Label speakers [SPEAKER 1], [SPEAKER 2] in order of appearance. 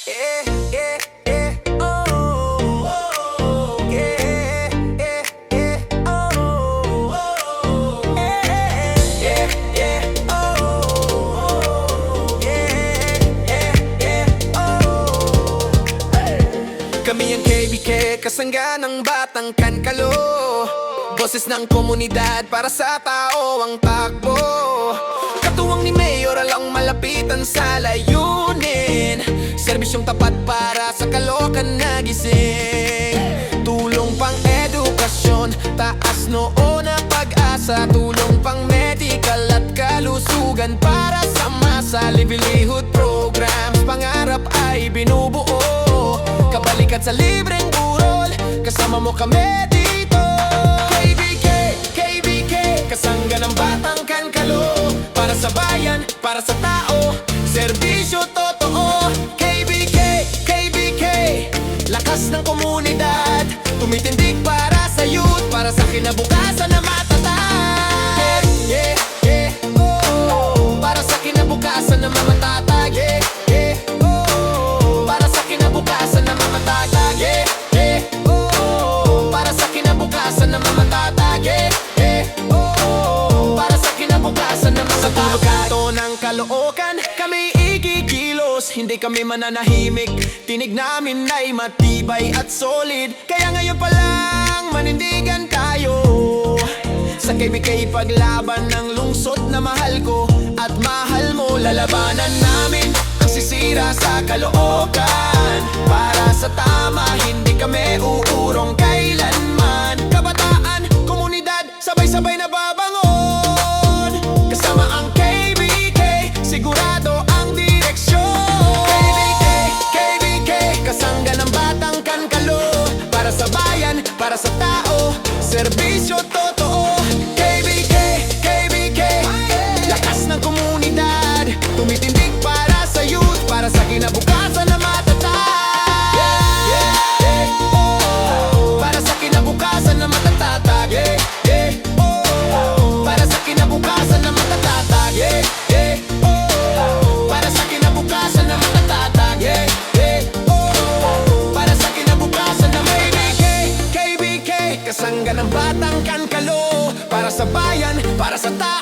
[SPEAKER 1] Yeah, yeah, yeah, oh, oh, yeah, yeah, yeah, oh, oh, yeah, yeah, yeah, oh, yeah, yeah, yeah, oh. Kami ang KBK, kasangga ng batang kankalo. Boses ng komunidad para sa tao ang takbo. Katuwang ni Mayor alang malapitan sa layunin. Serbisyong tapat para sa Caloocan na gising. Tulong pang edukasyon, taas noo na pag-asa. Tulong pang medical at kalusugan para sa masa. Livelihood programs, pangarap ay binubuo. Kabalikat sa libreng burol, kasama mo kami dito. KBK, KBK, kasangga ng batang kankalo. Para sa bayan, para sa tao, serbisyo totoo. KBK, KBK, lakas ng komunidad. Tumitindig para sa youth, para sa kinabukasan na matatag. Yeah, yeah, oh, para sa kinabukasan na mamatatag. Yeah, yeah, oh, para sa kinabukasan na mamatatag. Yeah, yeah, oh, para sa kinabukasan na mamatatag. Yeah, yeah, oh, para sa kinabukasan na mamatatag. Sa tulog kanto ng Caloocan, kami ikikilos, hindi kami mananahimik. Tinig namin ay matibay at solid. Kaya ngayon pa lang manindigan tayo. Sa KBK paglaban ng lungsod na mahal ko at mahal mo. Lalabanan namin ang sisira sa Caloocan. Para sa tama, hindi kami uurong kailanman. Kabataan, komunidad, sabay-sabay na babangon. Kasama ang KBK, sigurado ang direksyon. KBK, KBK, kasangga ng batang kankalo. Para sa bayan, para sa tao, serbisyo totoo. KBK, KBK, lakas ng komunidad. Tumitindig para sa youth, para sa kinabukasan na matatag. Yeah, yeah, oh, para sa kinabukasan na matatag. Yeah, yeah, oh, para sa kinabukasan na matatag. Yeah, yeah, oh, para sa kinabukasan na matatag. Yeah, yeah, oh, para sa kinabukasan na KBK, KBK, kasangga ng batang kankalo. Para sa bayan, para sa tao,